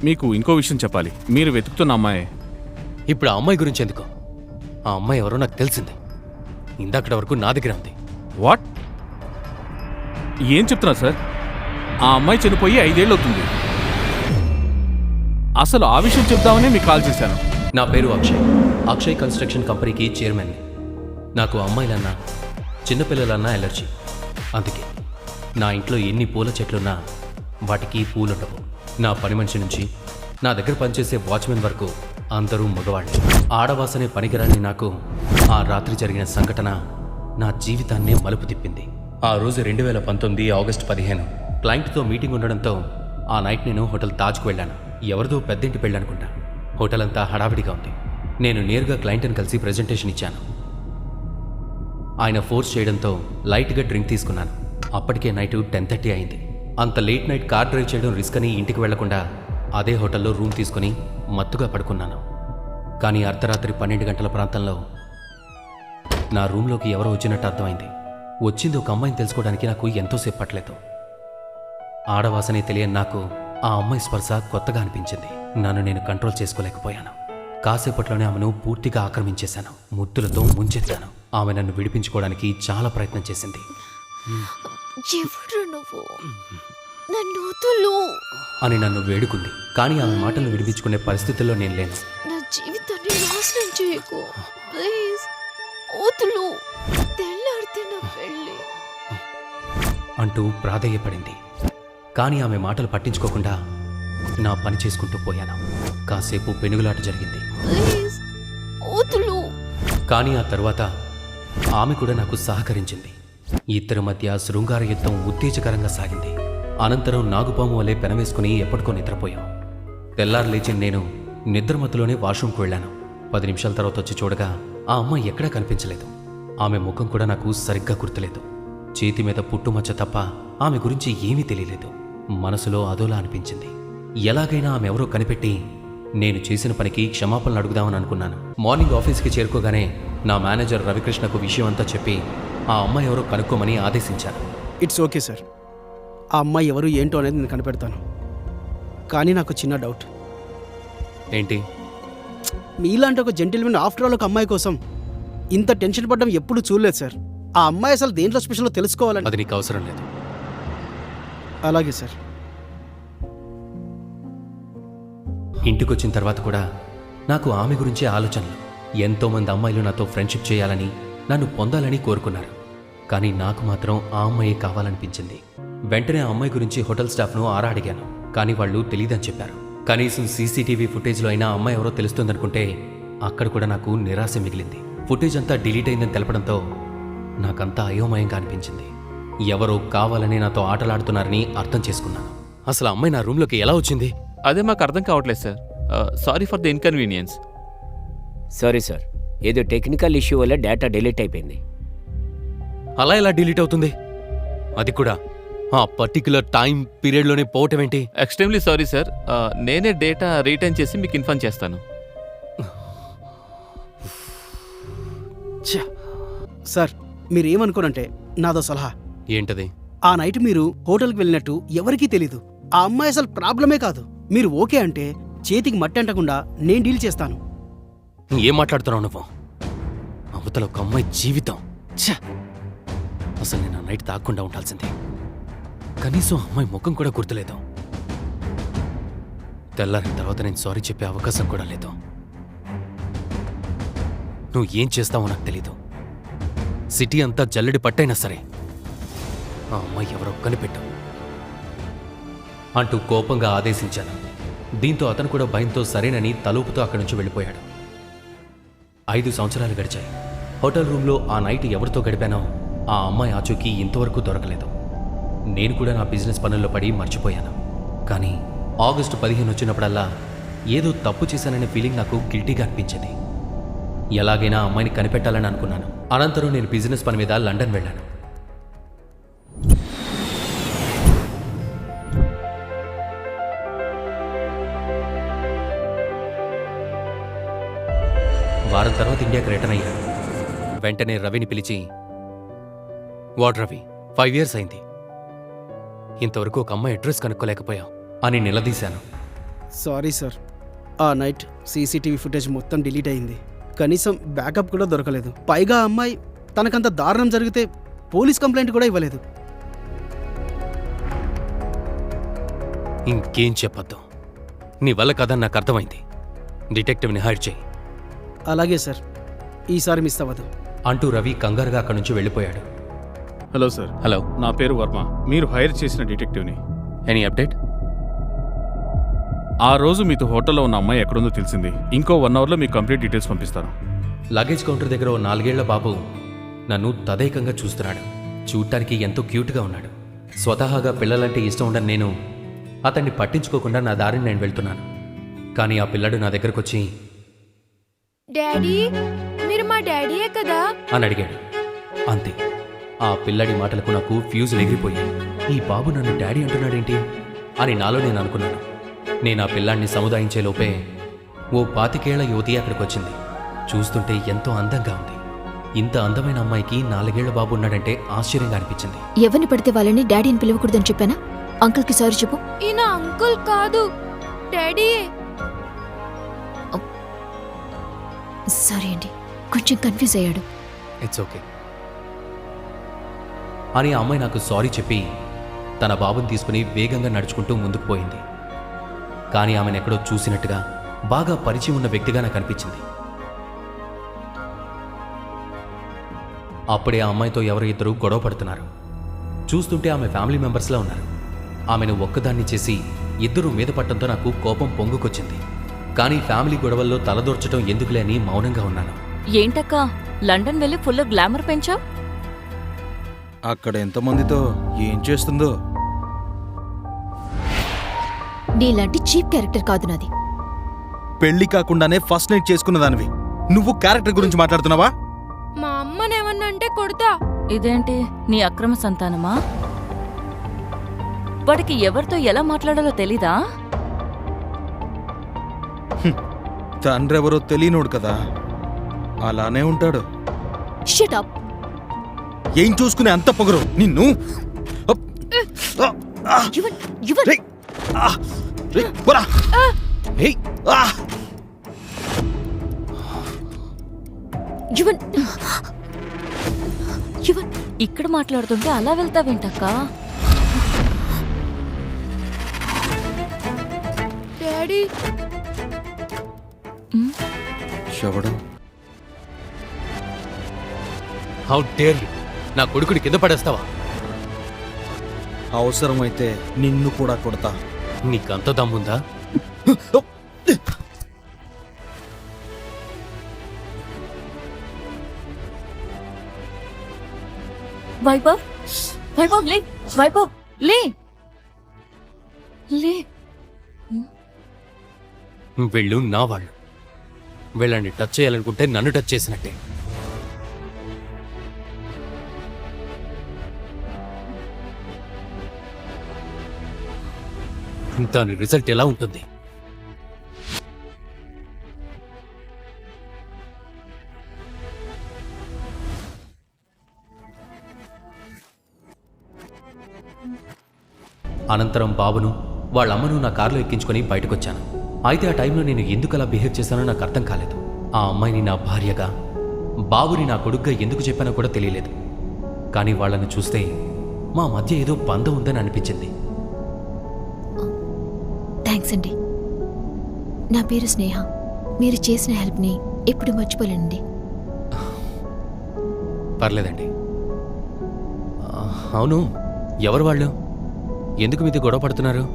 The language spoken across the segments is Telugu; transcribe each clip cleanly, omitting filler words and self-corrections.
మీకు ఇంకో విషయం చెప్పాలి. మీరు వెతుకుతున్న అమ్మాయి ఇప్పుడు ఆ అమ్మాయి గురించి ఎందుకు? ఆ అమ్మాయి ఎవరో నాకు తెలిసింది. ఇందాకటి వరకు నా దగ్గర ఉంది. వాట్? ఏం చెప్తున్నారు సార్? ఆ అమ్మాయి చనిపోయి 5 ఏళ్ళు అవుతుంది. అసలు ఆ విషయం చెప్దామని మీకు కాల్ చేశాను. నా పేరు అక్షయ్. అక్షయ్ కన్స్ట్రక్షన్ కంపెనీకి చైర్మన్ని. నాకు అమ్మాయిలన్నా చిన్నపిల్లలన్నా ఎలర్జీ. అందుకే నా ఇంట్లో ఎన్ని పూల చెట్లున్నా వాటికి పూలుండవు. నా పని మనిషి నుంచి నా దగ్గర పనిచేసే వాచ్మెన్ వరకు అందరూ మగవాళ్ళే. ఆడవాసనే పనికిరాని నాకు ఆ రాత్రి జరిగిన సంఘటన నా జీవితాన్నే మలుపు తిప్పింది. ఆ రోజు 2019 ఆగస్టు 15 క్లయింట్తో మీటింగ్ ఉండడంతో ఆ నైట్ నేను హోటల్ తాజ్కు వెళ్ళాను. ఎవరిదో పెద్దింటి పెళ్ళనుకుంటా. హోటల్ అంతా హడావిడిగా ఉంది. నేను నేరుగా క్లయింట్ని కలిసి ప్రెజెంటేషన్ ఇచ్చాను. ఆయన ఫోర్స్ చేయడంతో లైట్గా డ్రింక్ తీసుకున్నాను. అప్పటికే నైట్ 10:30 అయింది. అంత లేట్ నైట్ కార్ డ్రైవ్ చేయడం రిస్క్ అని ఇంటికి వెళ్లకుండా అదే హోటల్లో రూమ్ తీసుకుని మత్తుగా పడుకున్నాను. కానీ అర్ధరాత్రి 12 గంటల ప్రాంతంలో నా రూమ్లోకి ఎవరో వచ్చినట్టు అర్థమైంది. వచ్చింది ఒక అమ్మాయిని తెలుసుకోవడానికి నాకు ఎంతోసేపు పట్టలేదు. ఆడవాసనే తెలియని నాకు ఆ అమ్మాయి స్పర్శ కొత్తగా అనిపించింది. నన్ను నేను కంట్రోల్ చేసుకోలేకపోయాను. కాసేపట్లోనే ఆమెను పూర్తిగా ఆక్రమించేశాను. ముద్దులతో ముంచెత్తాను. ఆమె నన్ను విడిపించుకోవడానికి చాలా ప్రయత్నం చేసింది. ఎవరు నువ్వు? నన్ను వదులు అని నన్ను వేడుకుంది. కానీ ఆమె మాటలను విడిపించుకునే పరిస్థితుల్లో నేను లేను. నా జీవితాన్ని నాశనం చేయకు ప్లీజ్. వదులు, తెల్లారితే నా పెళ్ళి అంటూ ప్రాధేయపడింది. కానీ ఆమె మాటలు పట్టించుకోకుండా నా పని చేసుకుంటూ పోయాను. కాసేపు పెనుగులాట జరిగింది. ప్లీజ్ వదులు. కానీ ఆ తరువాత ఆమె కూడా నాకు సహకరించింది. ఇద్దరి మధ్య శృంగార యుద్ధం ఉత్తేజకరంగా సాగింది. అనంతరం నాగుపాము వలె పెనవేసుకుని ఎప్పటికో నిద్రపోయాం. తెల్లారు లేచి నేను నిద్రమత్తులోనే వాష్రూమ్కి వెళ్ళాను. 10 నిమిషాల తర్వాత వచ్చి చూడగా ఆ అమ్మాయి ఎక్కడా కనిపించలేదు. ఆమె ముఖం కూడా నాకు సరిగ్గా గుర్తులేదు. చేతి మీద పుట్టుమచ్చ తప్ప ఆమె గురించి ఏమీ తెలియలేదు. మనసులో అదోలా అనిపించింది. ఎలాగైనా ఆమె ఎవరో కనిపెట్టి నేను చేసిన పనికి క్షమాపణలు అడుగుదామని అనుకున్నాను. మార్నింగ్ ఆఫీస్కి చేరుకోగానే నా మేనేజర్ రవికృష్ణకు విషయం అంతా చెప్పి ఆ అమ్మాయి ఎవరో కనుక్కోమని ఆదేశించాను. It's okay sir. ఆ అమ్మాయి ఎవరు ఏంటో అనేది నేను కనిపెడతాను. కానీ నాకు చిన్న డౌట్. ఏంటి? మీలాంటి ఒక జెంటిల్మెన్ ఆఫ్టర్ ఆల్ ఒక అమ్మాయి కోసం ఇంత టెన్షన్ పడడం ఎప్పుడు చూడలేదు సార్. ఆ అమ్మాయి అసలు దేంట్లో స్పెషల్లో తెలుసుకోవాలని. అది నీకు అవసరం లేదు. అలాగే సార్. ఇంటికొచ్చిన తర్వాత కూడా నాకు ఆమె గురించే ఆలోచనలు. ఎంతోమంది అమ్మాయిలు నాతో ఫ్రెండ్షిప్ చేయాలని, నన్ను పొందాలని కోరుకున్నారు. కానీ నాకు మాత్రం ఆ అమ్మాయి కావాలనిపించింది. వెంటనే ఆ అమ్మాయి గురించి హోటల్ స్టాఫ్ను ఆరా అడిగాను. కానీ వాళ్ళు తెలియదని చెప్పారు. కనీసం సీసీటీవీ ఫుటేజ్లో అయినా అమ్మాయి ఎవరో తెలుస్తుందనుకుంటే అక్కడ కూడా నాకు నిరాశ మిగిలింది. ఫుటేజ్ అంతా డిలీట్ అయిందని తెలపడంతో నాకంతా అయోమయంగా అనిపించింది. ఎవరో కావాలని నాతో ఆటలాడుతున్నారని అర్థం చేసుకున్నాను. అసలు అమ్మాయి నా రూమ్లోకి ఎలా వచ్చింది? అదే మాకు అర్థం కావట్లేదు sir. Sorry for the inconvenience. Sorry sir, ఏదో టెక్నికల్ ఇష్యూ వల్ల డేటా డిలీట్ అయిపోయింది. అలా ఎలా డిలీట్ అవుతుంది? అది కూడా ఆ పర్టిక్యులర్ టైం పీరియడ్లోనే పోవటం ఏంటి? Extremely sorry sir. నేనే డేటా రీటైన్ చేసి మీకు ఇన్ఫార్మ్ చేస్తాను. సార్ మీరేమనుకోనంటే నాదో సలహా. ఏంటది? ఆ నైట్ మీరు హోటల్కి వెళ్ళినట్టు ఎవరికీ తెలీదు. ఆ అమ్మాయి అసలు ప్రాబ్లమే కాదు. మీరు ఓకే అంటే చేతికి మట్టి అంటకుండా నేను డీల్ చేస్తాను. ఏం మాట్లాడుతున్నావు నువ్వు? అవతల ఒక అమ్మాయి జీవితం. ఛ! అసలు నేను ఆ నైట్ తాగకుండా ఉండాల్సిందే. కనీసం అమ్మాయి ముఖం కూడా గుర్తులేదు. తెల్లారిన తర్వాత నేను సారీ చెప్పే అవకాశం కూడా లేదు. నువ్వు ఏం చేస్తావో నాకు తెలీదు. సిటీ అంతా జల్లెడి పట్టైనా సరే ఆ అమ్మాయి ఎవరో కనిపెట్టు అంటూ కోపంగా ఆదేశించాను. దీంతో అతను కూడా భయంతో సరేనని తలూపుతో అక్కడి నుంచి వెళ్ళిపోయాడు. 5 సంవత్సరాలు గడిచాయి. హోటల్ రూమ్లో ఆ నైట్ ఎవరితో గడిపానో ఆ అమ్మాయి ఆచూకీ ఇంతవరకు దొరకలేదు. నేను కూడా నా బిజినెస్ పనుల్లో పడి మర్చిపోయాను. కానీ ఆగస్టు 15 వచ్చినప్పుడల్లా ఏదో తప్పు చేశాననే ఫీలింగ్ నాకు గిల్టీగా అనిపించింది. ఎలాగైనా ఆ అమ్మాయిని కనిపెట్టాలని అనుకున్నాను. అనంతరం నేను బిజినెస్ పని మీద లండన్ వెళ్ళాను. వారం తర్వాత ఇండియాకి రిటర్న్ అయ్యాను. వెంటనే రవిని పిలిచి, వాట్ రవి, 5 years అయింది, ఇంతవరకు ఒక అమ్మాయి అడ్రస్ కనుక్కోలేకపోయావు అని నిలదీశాను. Sorry sir. ఆ నైట్ సీసీటీవీ ఫుటేజ్ మొత్తం డిలీట్ అయింది. కనీసం బ్యాకప్ కూడా దొరకలేదు. పైగా ఆ అమ్మాయి తనకంత దారుణం జరిగితే పోలీస్ కంప్లైంట్ కూడా ఇవ్వలేదు. ఇంకేం చెప్పొద్దు. నీ వల్ల కథ నాకు అర్థమైంది. డిటెక్టివ్ని హైర్ చేయి అలాగే సార్, ఈసారి మిస్ అవ్వదు. అంటూ రవి కంగారుగా అక్కడి నుంచి వెళ్ళిపోయాడు. హలో సార్, హలో, నా పేరు వర్మ. మీరు హైర్ చేసిన డిటెక్టివ్ని. Any update? ఆ రోజు మీతో హోటల్లో ఉన్న అమ్మాయి ఎక్కడుందో తెలిసింది. ఇంకో 1 అవర్లో మీకు కంప్లీట్ డీటెయిల్స్ పంపిస్తాను. లగేజ్ కౌంటర్ దగ్గర ఓ 4 ఏళ్ల బాబు నన్ను తదేకంగా చూస్తున్నాడు. చూడటానికి ఎంతో క్యూట్గా ఉన్నాడు. స్వతహాగా పిల్లలంటే ఇష్టం ఉండని నేను అతన్ని పట్టించుకోకుండా నా దారిని నేను వెళ్తున్నాను. కానీ ఆ పిల్లడు నా దగ్గరకు వచ్చి డాడీ, మీరు మా డాడీయే కదా? అని అడిగాడు. అంతే, ఆ పిల్లడి మాటలకు నాకు ఫ్యూజులు ఎగిరిపోయాయి. ఈ బాబు నన్ను డాడీ అంటున్నాడేంటి అని నాలో నేను అనుకున్నాను. నేను ఆ పిల్లాడిని సముదాయించే లోపే ఓ 25 ఏళ్ల యువతి అక్కడికి వచ్చింది. చూస్తుంటే ఎంతో అందంగా ఉంది. ఇంత అందమైన అమ్మాయికి 4 ఏళ్ల బాబు ఉన్నాడంటే ఆశ్చర్యంగా అనిపించింది. ఎవరిని పడితే వాళ్ళని డాడీ అని పిలవకూడదని చెప్పానా? అంకుల్కి సారీ చెప్పు. ఈయన అంకుల్ కాదు, డాడీ. సారీ అండి, కొంచెం కన్ఫ్యూజ్ అయ్యాడు. ఇట్స్ ఓకే అని ఆ అమ్మాయి నాకు సారీ చెప్పి తన బాబుని తీసుకుని వేగంగా నడుచుకుంటూ ముందుకు పోయింది. కానీ ఆమెను ఎక్కడో చూసినట్టుగా, బాగా పరిచయం ఉన్న వ్యక్తిగా నాకు అనిపించింది. అప్పుడే ఆ అమ్మాయితో ఎవరో ఇద్దరు గొడవ పడుతున్నారు. చూస్తుంటే ఆమె ఫ్యామిలీ మెంబర్స్లా ఉన్నారు. ఆమెను ఒక్కదాన్ని చేసి ఇద్దరు మీద పట్టడంతో నాకు కోపం పొంగుకొచ్చింది. కానీ ఫ్యామిలీ గొడవల్లో తలదూర్చడం ఎందుకులే అని మౌనంగా ఉన్నాను. ఏంటక్కా, లండన్ వెళ్ళి ఫుల్ గ్లామర్ పెంచావు? అక్కడ ఎంతమందితో ఏం చేస్తుందో. నీలాంటి చీప్ క్యారెక్టర్ కాదు నాది. పెళ్లి కాకుండానే ఫస్ట్ నైట్ చేసుకున్న దానివి నువ్వు క్యారెక్టర్ గురించి మాట్లాడుతున్నావా? మా అమ్మనేమన్నంటే కొడతా. ఇదేంటి, నీ అక్రమ సంతానమా? వాడికి ఎవరితో ఎలా మాట్లాడాలో తెలీదా? తండ్రెవరో తెలియనోడు కదా, అలానే ఉంటాడు. Shut up. ఏం చూసుకునే అంత పొగరు నిన్ను. యువన్, యువన్. రేయ్, రేయ్, పోరా. ఏయ్, యువన్, యువన్. ఇక్కడ మాట్లాడుతుంటే అలా వెళ్తావేంటక్కా? డాడీ. శవడం. How dare you! నా కొడుకుని కింద పడేస్తావా? అవసరమైతే నిన్ను కూడా కొడతా. నీకంత దమ్ముందా? వైభవ్, వైభవ్ లే, వైభవ్ లే, లే. వీళ్ళు నా వాళ్ళు. వీళ్ళని టచ్ చేయాలనుకుంటే నన్ను టచ్ చేసినట్టే. దాని రిజల్ట్ ఎలా ఉంటుంది? అనంతరం బాబును వాళ్ళ అమ్మను నా కారులో ఎక్కించుకొని బయటకొచ్చాను. అయితే ఆ టైంలో నేను ఎందుకు అలా బిహేవ్ చేశానో నాకు అర్థం కాలేదు. ఆ అమ్మాయిని నా భార్యగా, బాబుని నా కొడుగ్గా ఎందుకు చెప్పానో కూడా తెలియలేదు. కానీ వాళ్ళని చూస్తే మా మధ్య ఏదో బంధం ఉందని అనిపించింది. థ్యాంక్స్ అండి. నా పేరు స్నేహ. మీరు చేసిన హెల్ప్ని ఎప్పుడు మర్చిపోలేనండి. పర్లేదండి. అవును, ఎవరు వాళ్ళు? ఎందుకు మీది గొడవ పడుతున్నారు?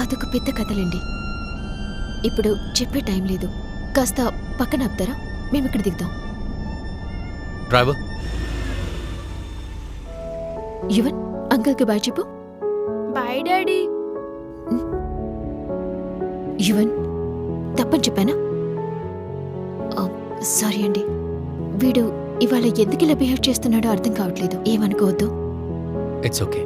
అదొక పెద్ద కథలండి. ఇప్పుడు చెప్పే టైం లేదు. కాస్త పక్కన ఆపుతారా? మేము ఇక్కడ దిగుదాం. డ్రైవర్. యువన్, అంకుల్కి బాయ్ చెప్పు. Bye daddy. యువన్, తప్పని చెప్పానా? సారీ అండి. వీడు ఇవాళ ఎందుకు ఇలా బిహేవ్ చేస్తున్నాడో అర్థం కావట్లేదు. ఏమనుకోవద్దు. It's okay.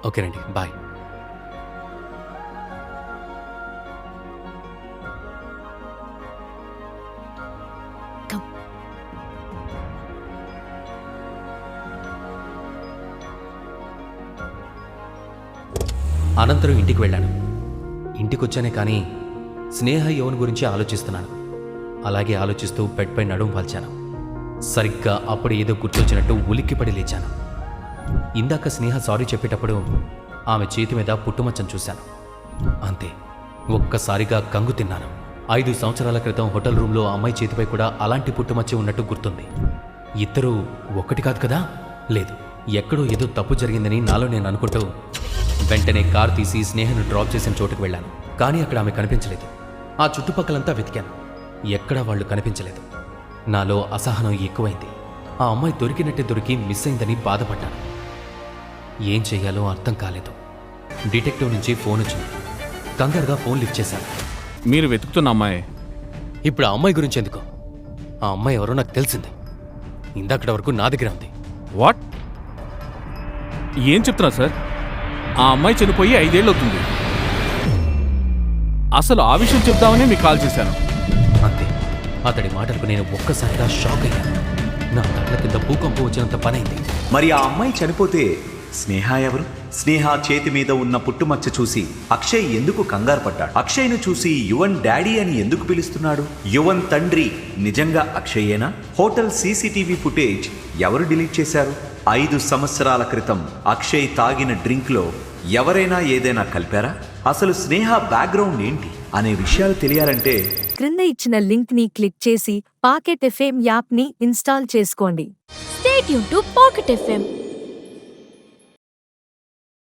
ఓకేనండి, బాయ్. అనంతరం ఇంటికి వెళ్ళాను. ఇంటికొచ్చానే కానీ స్నేహ యువన్ గురించి ఆలోచిస్తున్నాను. అలాగే ఆలోచిస్తూ బెడ్పై నడుము వాల్చాను. సరిగ్గా అప్పుడు ఏదో గుర్తొచ్చినట్టు ఉలిక్కిపడి లేచాను. ఇందాక స్నేహ సారీ చెప్పేటప్పుడు ఆమె చేతి మీద పుట్టుమచ్చను చూశాను. అంతే, ఒక్కసారిగా కంగు తిన్నాను. 5 సంవత్సరాల క్రితం హోటల్ రూమ్లో ఆ అమ్మాయి చేతిపై కూడా అలాంటి పుట్టుమచ్చ ఉన్నట్టు గుర్తుంది. ఇద్దరూ ఒకటి కాదు కదా? లేదు, ఎక్కడో ఏదో తప్పు జరిగిందని నాలో నేను అనుకుంటూ వెంటనే కార్ తీసి స్నేహను డ్రాప్ చేసిన చోటుకు వెళ్ళాను. కానీ అక్కడ ఆమె కనిపించలేదు. ఆ చుట్టుపక్కలంతా వెతికాను, ఎక్కడా వాళ్ళు కనిపించలేదు. నాలో అసహనం ఎక్కువైంది. ఆ అమ్మాయి దొరికినట్టే దొరికి మిస్ అయిందని బాధపడ్డాను. ఏం చెయ్యాలో అర్థం కాలేదు. డిటెక్టివ్ నుంచి ఫోన్ వచ్చింది. కంగారుగా ఫోన్ లిఫ్ట్ చేశాను. మీరు వెతుకుతున్న అమ్మాయి ఇప్పుడు ఆ అమ్మాయి గురించి ఎందుకు? ఆ అమ్మాయి ఎవరో నాకు తెలిసింది. ఇందాకటి వరకు నా దగ్గర ఉంది. వాట్? ఏం చెప్తున్నారు సార్? ఆ అమ్మాయి చనిపోయి 5 ఏళ్ళు అవుతుంది. అసలు ఆ విషయం చెప్దామని మీకు కాల్ చేశాను. అంతే, అతడి మాటలకు నేను ఒక్కసారిగా షాక్ అయ్యాను. నా కళ్ళ కింద భూకంపం వచ్చినంత పనైంది. మరి ఆ అమ్మాయి చనిపోతే స్నేహ ఎవరు? స్నేహ చేతి మీద ఉన్న పుట్టుమచ్చ చూసి అక్షయ్ ఎందుకు కంగారు పడ్డాడు? అక్షయ్ను చూసి యువన్ డాడీ అని ఎందుకు పిలుస్తున్నాడు? యువన్ తండ్రి నిజంగా అక్షయేనా? హోటల్ సీసీటీవీ ఫుటేజ్ ఎవరు డిలీట్ చేశారు? 5 సంవత్సరాల క్రితం అక్షయ్ తాగిన డ్రింక్లో ఎవరైనా ఏదైనా కలిపారా? అసలు స్నేహ బ్యాక్గ్రౌండ్ ఏంటి అనే విషయాలు తెలియాలంటే క్రింద ఇచ్చిన లింక్ ని క్లిక్ చేసి పాకెట్ ఎఫ్ఎం యాప్ ని ఇన్స్టాల్ చేసుకోండి. Stay tune to pocket FM.